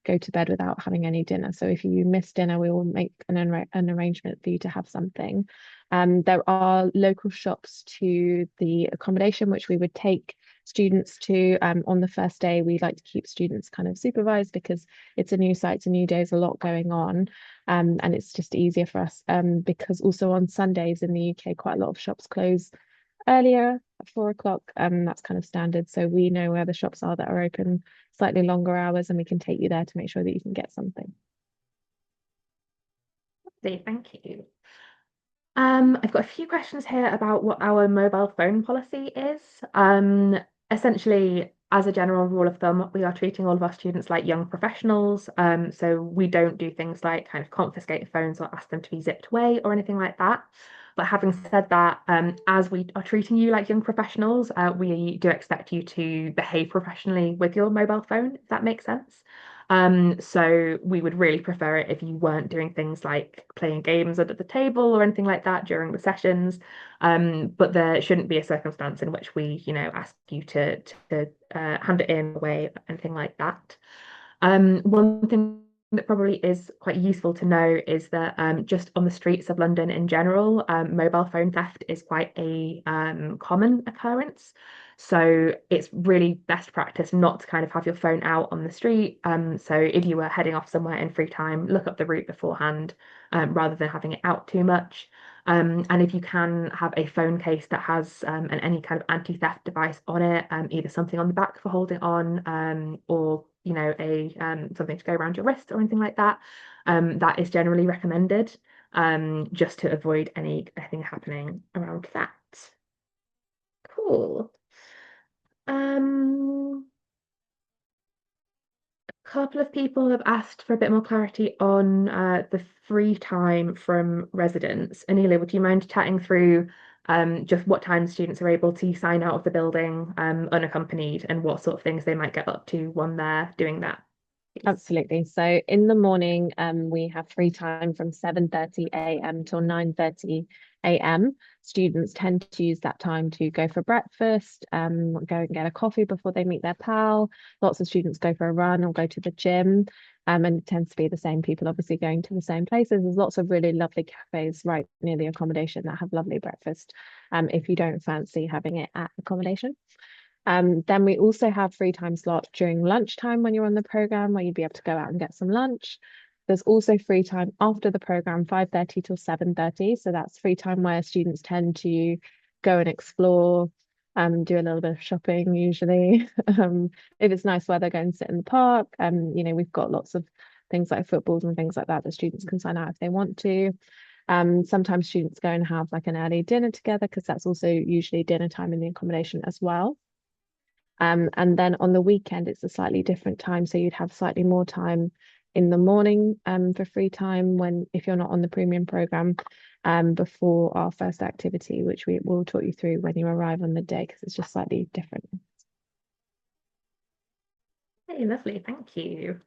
Speaker 2: go to bed without having any dinner. So if you miss dinner, we will make an arrangement for you to have something. There are local shops to the accommodation, which we would take students to. On the first day, we like to keep students kind of supervised because it's a new site, it's a new day, there's a lot going on. And it's just easier for us because also on Sundays in the UK, quite a lot of shops close earlier at 4 o'clock. That's kind of standard. So we know where the shops are that are open slightly longer hours and we can take you there to make sure that you can get something.
Speaker 1: Thank you. I've got a few questions here about what our mobile phone policy is. Essentially, as a general rule of thumb, we are treating all of our students like young professionals. So we don't do things like kind of confiscate phones or ask them to be zipped away or anything like that. But having said that, as we are treating you like young professionals, we do expect you to behave professionally with your mobile phone, if that makes sense. So we would really prefer it if you weren't doing things like playing games under the table or anything like that during the sessions. But there shouldn't be a circumstance in which we, ask you to hand it in away, anything like that. One thing that probably is quite useful to know is that just on the streets of London in general, mobile phone theft is quite a common occurrence. So it's really best practice not to kind of have your phone out on the street. So if you were heading off somewhere in free time, look up the route beforehand, rather than having it out too much. And if you can have a phone case that has any kind of anti-theft device on it, either something on the back for holding on, or a something to go around your wrist or anything like that, that is generally recommended, just to avoid anything happening around that. Cool. Um, a couple of people have asked for a bit more clarity on the free time from residents. Anelia, would you mind chatting through just what time students are able to sign out of the building unaccompanied and what sort of things they might get up to when they're doing that, please?
Speaker 2: Absolutely. So in the morning, we have free time from 7:30 a.m. till 9:30 a.m. Students tend to use that time to go for breakfast, go and get a coffee before they meet their pal. Lots of students go for a run or go to the gym. And it tends to be the same people obviously going to the same places. There's lots of really lovely cafes right near the accommodation that have lovely breakfast, if you don't fancy having it at accommodation. Then we also have free time slot during lunchtime when you're on the program where you'd be able to go out and get some lunch. There's also free time after the program, 5:30 till 7:30. So that's free time where students tend to go and explore, do a little bit of shopping usually. If it's nice weather, go and sit in the park. We've got lots of things like footballs and things like that that students can sign out if they want to. Sometimes students go and have like an early dinner together because that's also usually dinner time in the accommodation as well. And then on the weekend, it's a slightly different time. So you'd have slightly more time in the morning for free time when if you're not on the premium program before our first activity, which we will talk you through when you arrive on the day because it's just slightly different.
Speaker 1: Hey, lovely, thank you.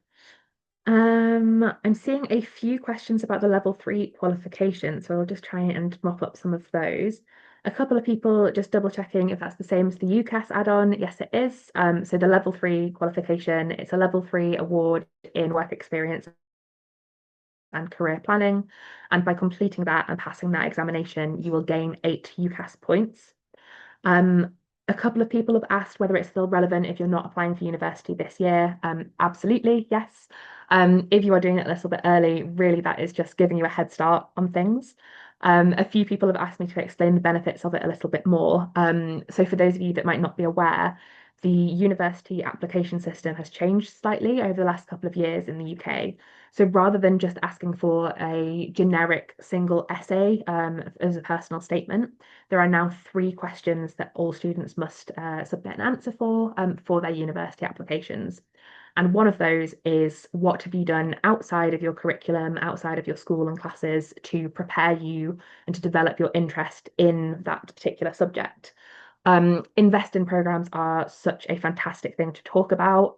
Speaker 1: I'm seeing a few questions about the level 3 qualification, so I'll just try and mop up some of those. A couple of people just double checking if that's the same as the UCAS add-on. Yes, it is. So the level 3 qualification, it's a level 3 award in work experience and career planning. And by completing that and passing that examination, you will gain 8 UCAS points. A couple of people have asked whether it's still relevant if you're not applying for university this year. Absolutely, yes. If you are doing it a little bit early, really that is just giving you a head start on things. A few people have asked me to explain the benefits of it a little bit more. So for those of you that might not be aware, the university application system has changed slightly over the last couple of years in the UK. So rather than just asking for a generic single essay as a personal statement, there are now 3 questions that all students must submit an answer for their university applications. And one of those is what have you done outside of your curriculum, outside of your school and classes to prepare you and to develop your interest in that particular subject. Invest in programs are such a fantastic thing to talk about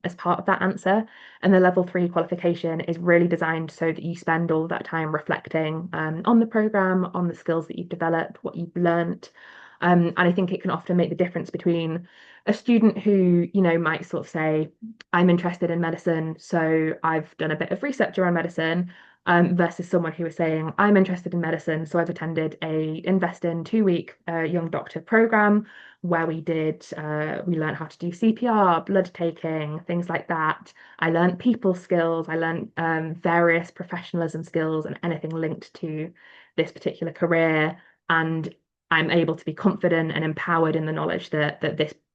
Speaker 1: as part of that answer. And the level three qualification is really designed so that you spend all that time reflecting on the program, on the skills that you've developed, what you've learnt. And I think it can often make the difference between a student who, might sort of say, I'm interested in medicine, so I've done a bit of research around medicine, versus someone who is saying, I'm interested in medicine, so I've attended a Invest in 2 week young doctor program where we learned how to do CPR, blood taking, things like that. I learned people skills, I learned various professionalism skills and anything linked to this particular career. And I'm able to be confident and empowered in the knowledge that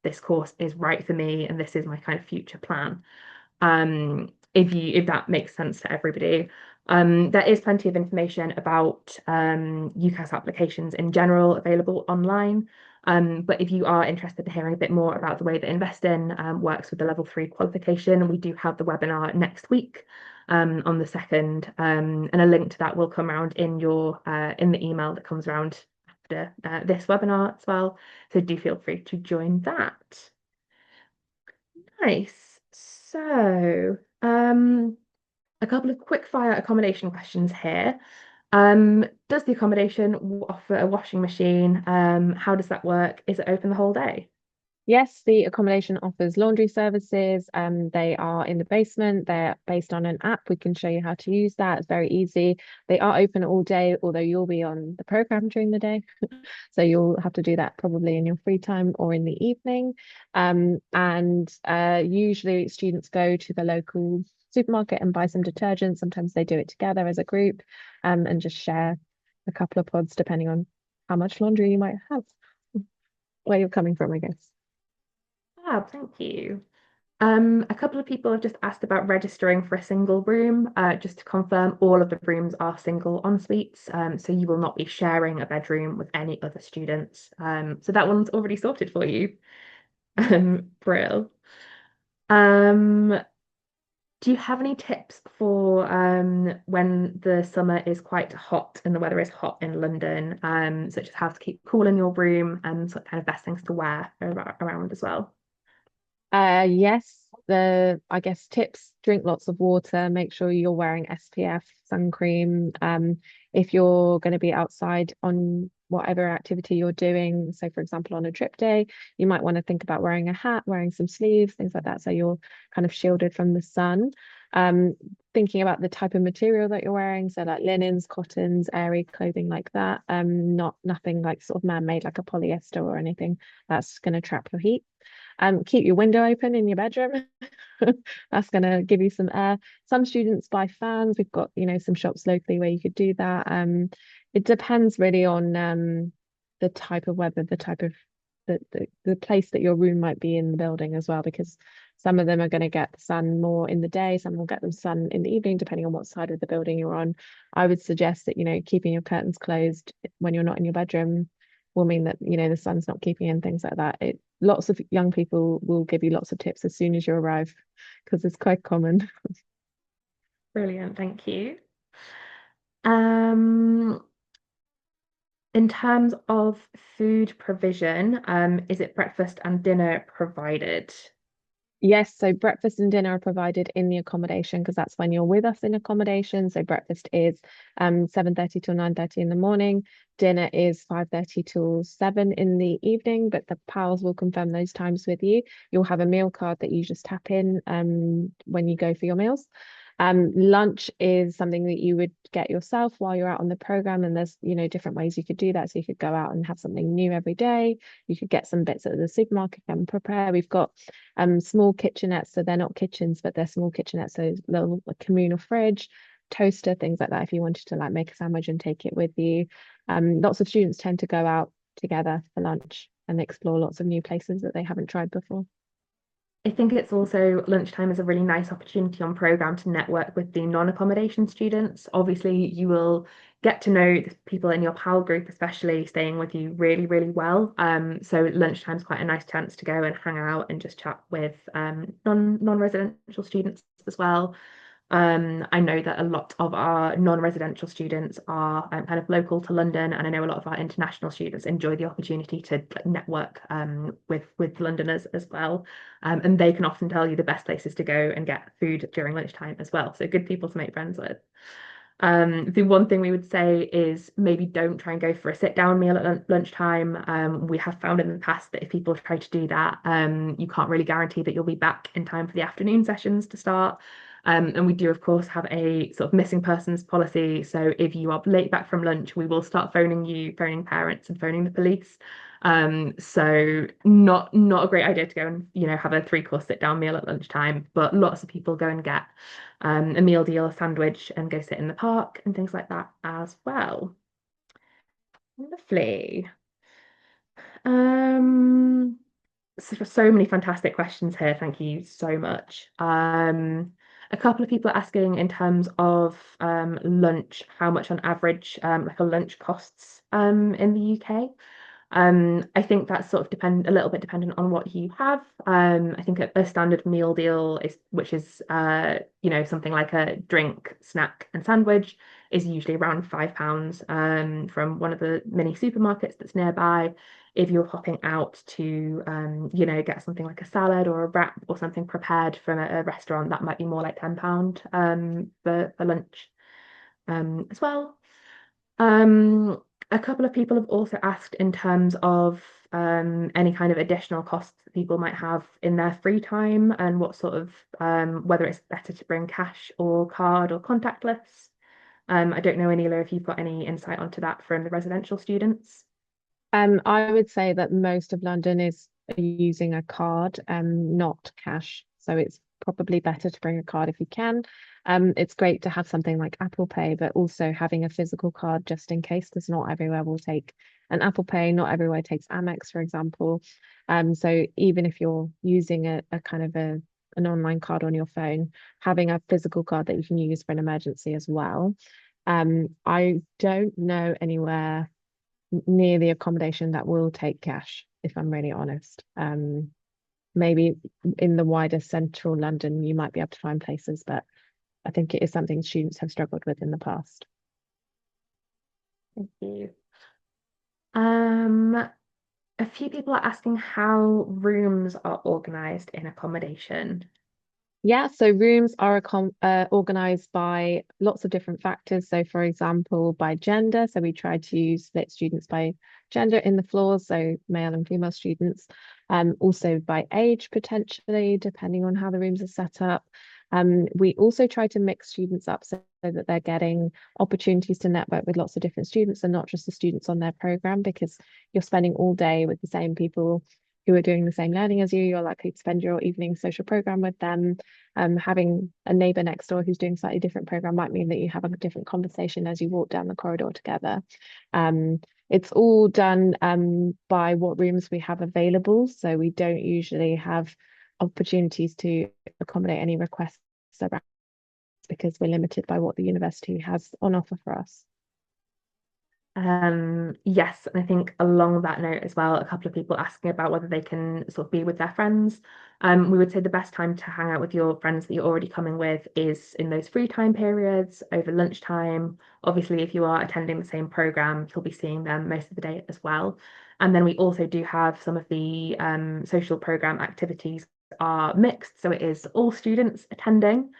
Speaker 1: this course is right for me and this is my kind of future plan. If that makes sense to everybody. There is plenty of information about UCAS applications in general available online. But if you are interested in hearing a bit more about the way that Investin works with the level three qualification, we do have the webinar next week on the 2nd, and a link to that will come around in the email that comes around after this webinar as well. So do feel free to join that. Nice. So, a couple of quick fire accommodation questions here. Does the accommodation offer a washing machine? How does that work? Is it open the whole day?
Speaker 2: Yes, the accommodation offers laundry services. They are in the basement. They're based on an app. We can show you how to use that. It's very easy. They are open all day, although you'll be on the program during the day. So you'll have to do that probably in your free time or in the evening. And usually students go to the local supermarket and buy some detergent. Sometimes they do it together as a group, and just share a couple of pods depending on how much laundry you might have, where you're coming from, I guess.
Speaker 1: Thank you. A couple of people have just asked about registering for a single room. Just to confirm, all of the rooms are single en suites, so you will not be sharing a bedroom with any other students. So that one's already sorted for you. Brill. Um, do you have any tips for when the summer is quite hot and the weather is hot in London, such as how to keep cool in your room and what kind of best things to wear around as well?
Speaker 2: Yes, I guess tips, drink lots of water, make sure you're wearing SPF, sun cream. If you're going to be outside on whatever activity you're doing, so for example, on a trip day, you might want to think about wearing a hat, wearing some sleeves, things like that, so you're kind of shielded from the sun. Um, Thinking about the type of material that you're wearing, so like linens, cottons, airy clothing like that. Nothing like sort of man-made like a polyester or anything that's going to trap your heat. Keep your window open in your bedroom. That's going to give you some air. Some students buy fans. We've got, some shops locally where you could do that. It depends really on the type of weather, the type of the place that your room might be in the building as well, because some of them are going to get the sun more in the day, some will get the sun in the evening, depending on what side of the building you're on. I would suggest that, keeping your curtains closed when you're not in your bedroom will mean that, the sun's not keeping in, things like that. Lots of young people will give you lots of tips as soon as you arrive, because it's quite common.
Speaker 1: Brilliant, thank you. Um, in terms of food provision, is it breakfast and dinner provided?
Speaker 2: Yes, so breakfast and dinner are provided in the accommodation, because that's when you're with us in accommodation. So breakfast is 7:30 till 9:30 in the morning. Dinner is 5:30 till 7 in the evening, but the pals will confirm those times with you. You'll have a meal card that you just tap in when you go for your meals. Lunch is something that you would get yourself while you're out on the program, and there's different ways you could do that. So you could go out and have something new every day. You could get some bits at the supermarket and prepare. We've got small kitchenettes, so they're not kitchens, but they're small kitchenettes, so little communal fridge, toaster, things like that, if you wanted to like make a sandwich and take it with you. Lots of students tend to go out together for lunch and explore lots of new places that they haven't tried before.
Speaker 1: I think it's also lunchtime is a really nice opportunity on program to network with the non-accommodation students. Obviously, you will get to know the people in your PAL group, especially staying with you really, really well. So lunchtime is quite a nice chance to go and hang out and just chat with non-residential students as well. I know that a lot of our non-residential students are kind of local to London, and I know a lot of our international students enjoy the opportunity to like, network with Londoners as well. And they can often tell you the best places to go and get food during lunchtime as well. So good people to make friends with. The one thing we would say is maybe don't try and go for a sit down meal at lunchtime. We have found in the past that if people try to do that, you can't really guarantee that you'll be back in time for the afternoon sessions to start. And we do, of course, have a sort of missing persons policy. So if you are late back from lunch, we will start phoning you, phoning parents, and phoning the police. So not a great idea to go and have a three-course sit-down meal at lunchtime, but lots of people go and get a meal deal, a sandwich, and go sit in the park and things like that as well. Lovely. So many fantastic questions here. Thank you so much. A couple of people are asking in terms of lunch, how much on average like a lunch costs in the UK. I think that's sort of a little bit dependent on what you have. I think a standard meal deal is, which is something like a drink, snack, and sandwich, is usually around £5 from one of the mini supermarkets that's nearby. If you're popping out to get something like a salad or a wrap or something prepared from a restaurant, that might be more like £10 for lunch as well. Um, a couple of people have also asked in terms of any kind of additional costs that people might have in their free time and what sort of whether it's better to bring cash or card or contactless. I don't know, Anila, if you've got any insight onto that from the residential students.
Speaker 2: I would say that most of London is using a card, not cash. So it's probably better to bring a card if you can. It's great to have something like Apple Pay, but also having a physical card just in case, because not everywhere will take an Apple Pay, not everywhere takes Amex, for example. So even if you're using a kind of an online card on your phone, having a physical card that you can use for an emergency as well. I don't know anywhere near the accommodation that will take cash, if I'm really honest. Maybe in the wider central London, you might be able to find places, but I think it is something students have struggled with in the past.
Speaker 1: Thank you. Um, a few people are asking how rooms are organized in accommodation.
Speaker 2: Yeah, so rooms are organized by lots of different factors. So, for example, by gender. So, we try to split students by gender in the floors, so male and female students. Also by age, potentially, depending on how the rooms are set up. We also try to mix students up so that they're getting opportunities to network with lots of different students and not just the students on their program, because you're spending all day with the same people who are doing the same learning as you. You're likely to spend your evening social program with them. Having a neighbour next door who's doing slightly different program might mean that you have a different conversation as you walk down the corridor together. It's all done by what rooms we have available. So we don't usually have opportunities to accommodate any requests around because we're limited by what the university has on offer for us.
Speaker 1: Yes, and I think along that note as well, a couple of people asking about whether they can sort of be with their friends. We would say the best time to hang out with your friends that you're already coming with is in those free time periods over lunchtime. Obviously, if you are attending the same program, you'll be seeing them most of the day as well. And then we also do have some of the social program activities are mixed, so it is all students attending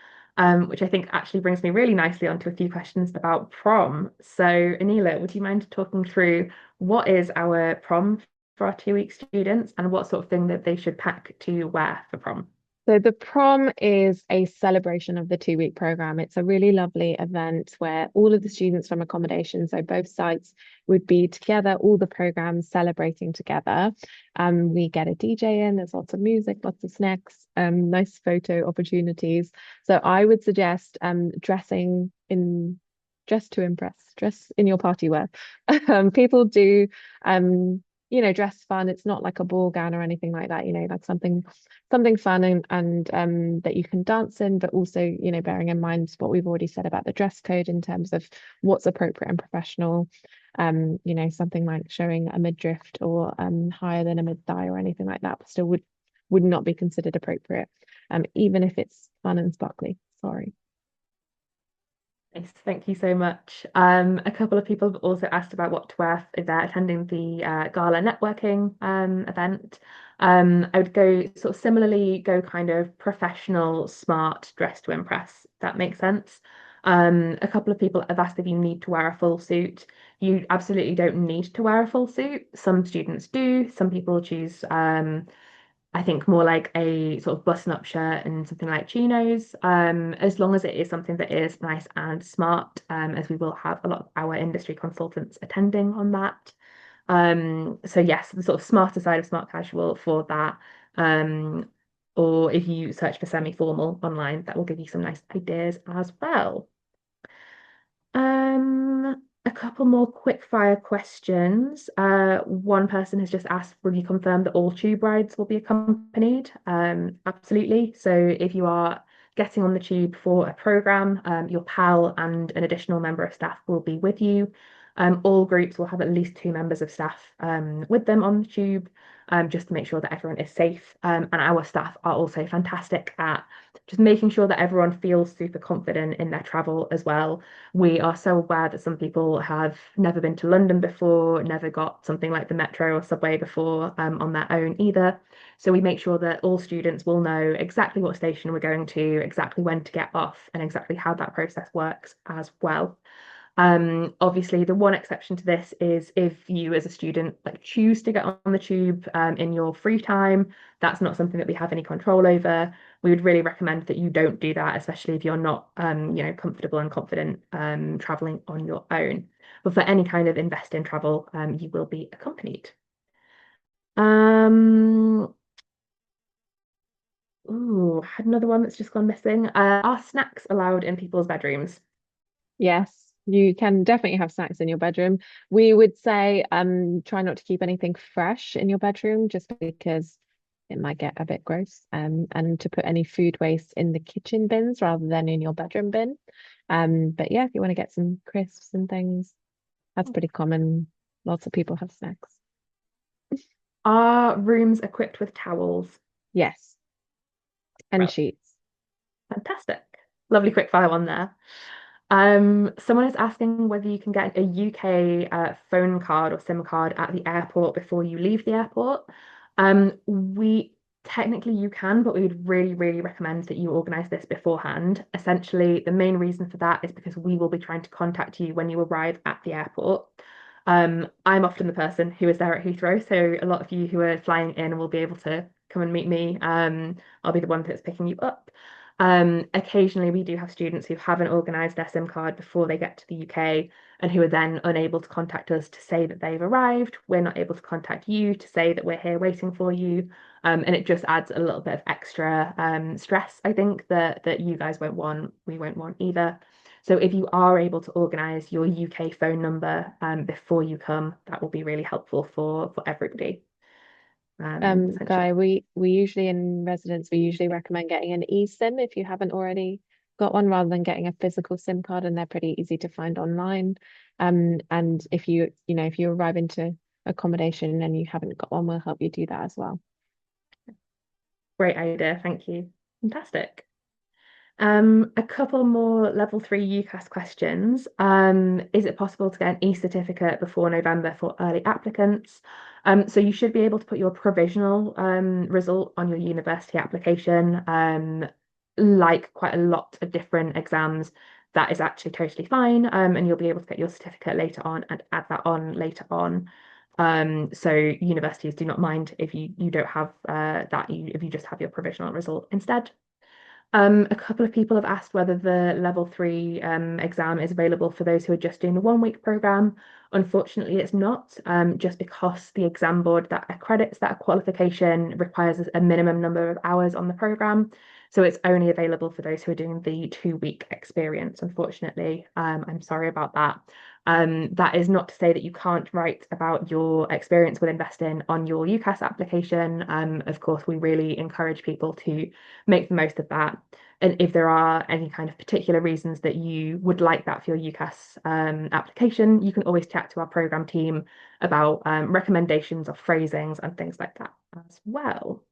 Speaker 1: which I think actually brings me really nicely onto a few questions about prom. So, Anila, would you mind talking through what is our prom for our 2 week students and what sort of thing that they should pack to wear for prom?
Speaker 2: So the prom is a celebration of the 2 week program. It's a really lovely event where all of the students from accommodation, so both sites, would be together, all the programs celebrating together. We get a DJ in, there's lots of music, lots of snacks, nice photo opportunities. So I would suggest dressing in dress to impress, dress in your party wear. People do dress fun. It's not like a ball gown or anything like that, like something fun and that you can dance in, but also, bearing in mind what we've already said about the dress code in terms of what's appropriate and professional. Something like showing a midriff or higher than a mid thigh or anything like that still would not be considered appropriate, even if it's fun and sparkly. Sorry.
Speaker 1: Nice, thank you so much. A couple of people have also asked about what to wear if they're attending the gala networking event. I would go sort of similarly, go kind of professional, smart, dress to impress, if that makes sense. A couple of people have asked if you need to wear a full suit. You absolutely don't need to wear a full suit. Some students do. Some people choose I think more like a sort of button-up shirt and something like chinos, as long as it is something that is nice and smart, as we will have a lot of our industry consultants attending on that. So yes, the sort of smarter side of smart casual for that. Um, or if you search for semi-formal online, that will give you some nice ideas as well. A couple more quick fire questions. One person has just asked, will you confirm that all tube rides will be accompanied? Absolutely. So if you are getting on the tube for a program, your pal and an additional member of staff will be with you. All groups will have at least 2 members of staff with them on the tube, just to make sure that everyone is safe. And our staff are also fantastic at just making sure that everyone feels super confident in their travel as well. We are so aware that some people have never been to London before, never got something like the metro or subway before on their own either. So we make sure that all students will know exactly what station we're going to, exactly when to get off, and exactly how that process works as well. Obviously, the one exception to this is if you as a student like choose to get on the tube in your free time, that's not something that we have any control over. We would really recommend that you don't do that, especially if you're not comfortable and confident traveling on your own. But for any kind of invest in travel, you will be accompanied. Um, had another one that's just gone missing. Are snacks allowed in people's bedrooms?
Speaker 2: Yes, you can definitely have snacks in your bedroom. We would say try not to keep anything fresh in your bedroom just because it might get a bit gross. And to put any food waste in the kitchen bins rather than in your bedroom bin. But yeah, if you want to get some crisps and things, that's pretty common. Lots of people have snacks.
Speaker 1: Are rooms equipped with towels?
Speaker 2: Yes, and
Speaker 1: Well,
Speaker 2: sheets.
Speaker 1: fantastic. Lovely quick fire one there. Someone is asking whether you can get a UK phone card or SIM card at the airport before you leave the airport. We technically you can, but we would really, really recommend that you organise this beforehand. Essentially, the main reason for that is because we will be trying to contact you when you arrive at the airport. I'm often the person who is there at Heathrow, so a lot of you who are flying in will be able to come and meet me. I'll be the one that's picking you up. Occasionally, we do have students who haven't organised their SIM card before they get to the UK and who are then unable to contact us to say that they've arrived. We're not able to contact you to say that we're here waiting for you. And it just adds a little bit of extra stress, I think, that you guys won't want, we won't want either. So if you are able to organise your UK phone number before you come, that will be really helpful for everybody. Essentially.
Speaker 2: Guy, we usually in residence we usually recommend getting an eSIM if you haven't already got one rather than getting a physical SIM card, and they're pretty easy to find online. And if if you arrive into accommodation and you haven't got one, we'll help you do that as well.
Speaker 1: Great idea, thank you. Fantastic. A couple more level 3 UCAS questions. Is it possible to get an e-certificate before November for early applicants? So you should be able to put your provisional result on your university application. Like quite a lot of different exams, that is actually totally fine. And you'll be able to get your certificate later on and add that on later on. So universities do not mind if you don't have if you just have your provisional result instead. A couple of people have asked whether the level 3 exam is available for those who are just doing the 1 week program. Unfortunately, it's not, just because the exam board that accredits that qualification requires a minimum number of hours on the program. So it's only available for those who are doing the 2 week experience, unfortunately. I'm sorry about that. That is not to say that you can't write about your experience with investing on your UCAS application. Of course, we really encourage people to make the most of that. And if there are any kind of particular reasons that you would like that for your UCAS application, you can always chat to our program team about recommendations of phrasings and things like that as well.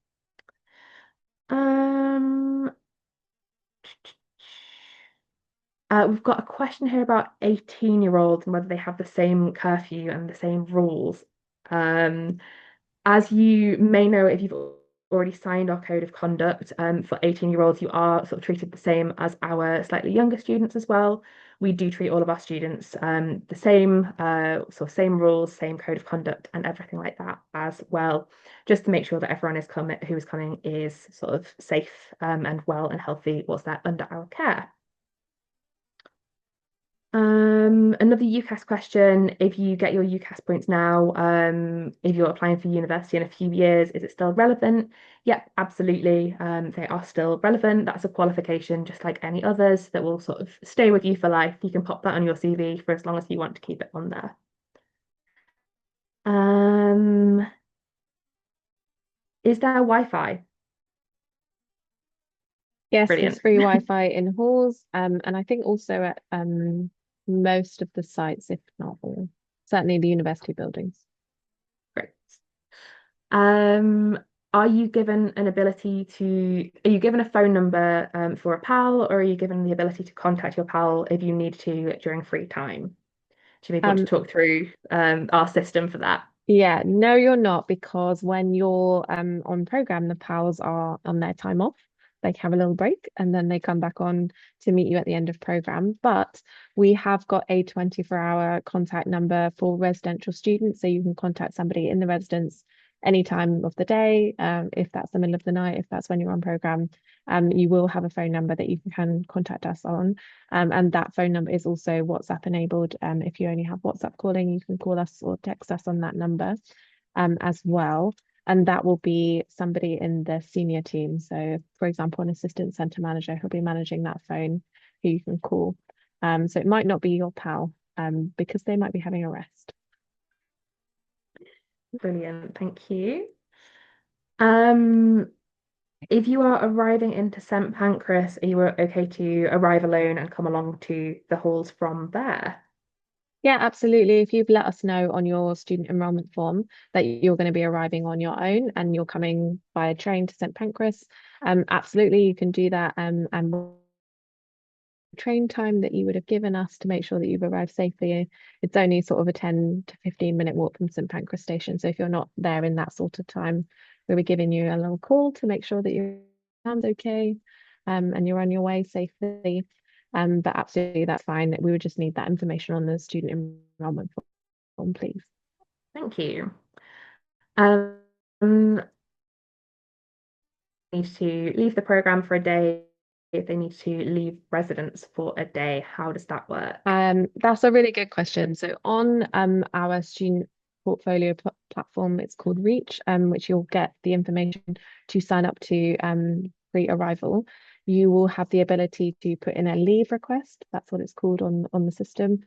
Speaker 1: Um, we've got a question here about 18-year-olds and whether they have the same curfew and the same rules. Um, as you may know, if you've already signed our code of conduct, for 18-year-olds, you are sort of treated the same as our slightly younger students as well. We do treat all of our students the same, same rules, same code of conduct, and everything like that as well, just to make sure that everyone who is coming is sort of safe and well and healthy whilst they're under our care. Another UCAS question. If you get your UCAS points now, if you're applying for university in a few years, is it still relevant? Yep, absolutely. They are still relevant. That's a qualification just like any others that will sort of stay with you for life. You can pop that on your CV for as long as you want to keep it on there. Is there Wi-Fi?
Speaker 2: Yes, there's
Speaker 1: Brilliant.
Speaker 2: free Wi-Fi in halls, and I think also at most of the sites, if not all, certainly the university buildings.
Speaker 1: Great. Are you given are you given a phone number for a pal, or are you given the ability to contact your pal if you need to during free time? Do you maybe want to
Speaker 2: Um,
Speaker 1: talk through our system for that?
Speaker 2: yeah, no, you're not, because when you're on program, the pals are on their time off. They have a little break and then they come back on to meet you at the end of program. But we have got a 24-hour contact number for residential students, so you can contact somebody in the residence any time of the day, if that's the middle of the night, if that's when you're on program. You will have a phone number that you can contact us on. And that phone number is also WhatsApp enabled. If you only have WhatsApp calling, you can call us or text us on that number as well. And that will be somebody in the senior team. So, for example, an assistant center manager who'll be managing that phone who you can call. So it might not be your pal because they might be having a rest.
Speaker 1: Brilliant, thank you. Um, if you are arriving into St Pancras, are you okay to arrive alone and come along to the halls from there?
Speaker 2: Yeah, absolutely. If you've let us know on your student enrollment form that you're going to be arriving on your own and you're coming by train to St Pancras, absolutely you can do that. And train time that you would have given us to make sure that you've arrived safely. It's only sort of a 10 to 15-minute walk from St Pancras station. So if you're not there in that sort of time, we'll be giving you a little call to make sure that your hand's okay, and you're on your way safely. But absolutely that's fine. We would just need that information on the student enrollment form, please.
Speaker 1: Thank you. Um, need to leave the program for a day, if they need to leave residence for a day, how does that work?
Speaker 2: That's a really good question. So on our student portfolio platform, it's called Reach, which you'll get the information to sign up to pre-arrival. You will have the ability to put in a leave request. That's what it's called on the system.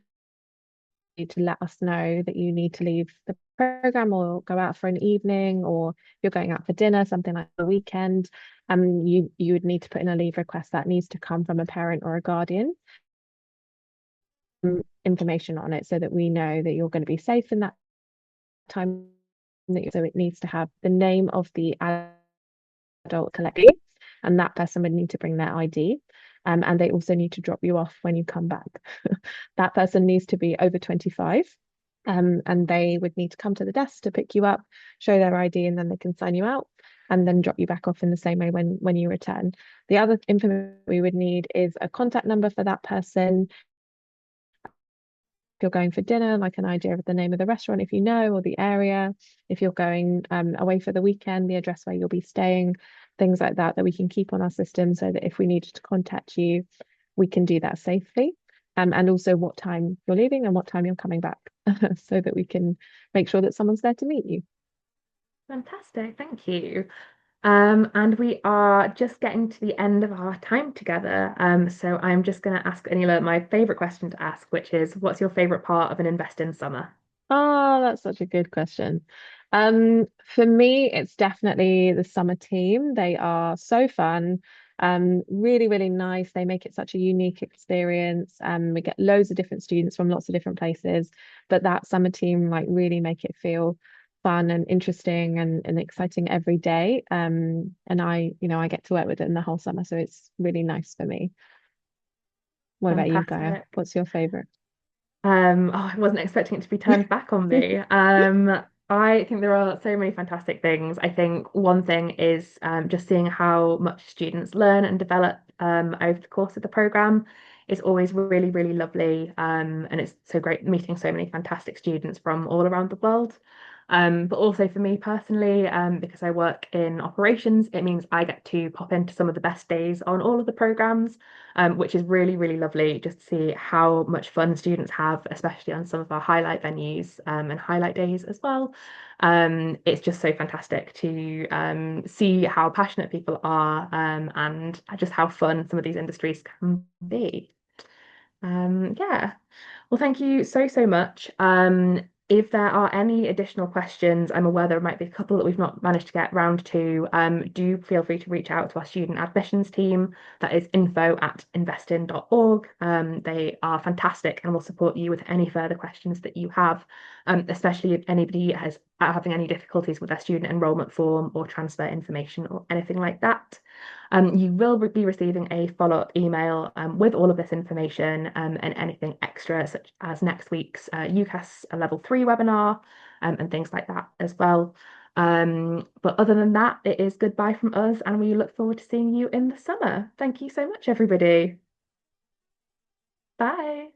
Speaker 2: To let us know that you need to leave the program or go out for an evening, or if you're going out for dinner, something like the weekend. You would need to put in a leave request that needs to come from a parent or a guardian. Information on it so that we know that you're going to be safe in that time. So it needs to have the name of the adult collecting, and that person would need to bring their ID. And they also need to drop you off when you come back. That person needs to be over 25. And they would need to come to the desk to pick you up, show their ID, and then they can sign you out and then drop you back off in the same way when you return. The other information we would need is a contact number for that person. If you're going for dinner, like an idea of the name of the restaurant if you know, or the area. If you're going away for the weekend, the address where you'll be staying, things like that we can keep on our system so that if we needed to contact you, we can do that safely. And also what time you're leaving and what time you're coming back so that we can make sure that someone's there to meet you.
Speaker 1: Fantastic, thank you. And we are just getting to the end of our time together. So I'm just going to ask Anila my favorite question to ask, which is, what's your favorite part of an invest in summer?
Speaker 2: Oh, that's such a good question. For me, it's definitely the summer team. They are so fun, really, really nice. They make it such a unique experience. We get loads of different students from lots of different places, but that summer team like really make it feel fun and interesting and exciting every day. And I get to work with them the whole summer, so it's really nice for me. What about you, Gaia?
Speaker 1: Fantastic.
Speaker 2: What's your favorite?
Speaker 1: I wasn't expecting it to be turned back on me. I think there are so many fantastic things. I think one thing is just seeing how much students learn and develop over the course of the program is always really, really lovely. And it's so great meeting so many fantastic students from all around the world. But also for me personally, because I work in operations, it means I get to pop into some of the best days on all of the programs, which is really, really lovely just to see how much fun students have, especially on some of our highlight venues and highlight days as well. It's just so fantastic to see how passionate people are and just how fun some of these industries can be. Yeah. Well, thank you so, so much. If there are any additional questions, I'm aware there might be a couple that we've not managed to get round to. Do feel free to reach out to our student admissions team. That is info@investin.org. They are fantastic and will support you with any further questions that you have, especially if anybody has having any difficulties with their student enrollment form or transfer information or anything like that. You will be receiving a follow-up email with all of this information and anything extra, such as next week's UCAS Level 3 webinar and things like that as well. But other than that, it is goodbye from us, and we look forward to seeing you in the summer. Thank you so much, everybody. Bye.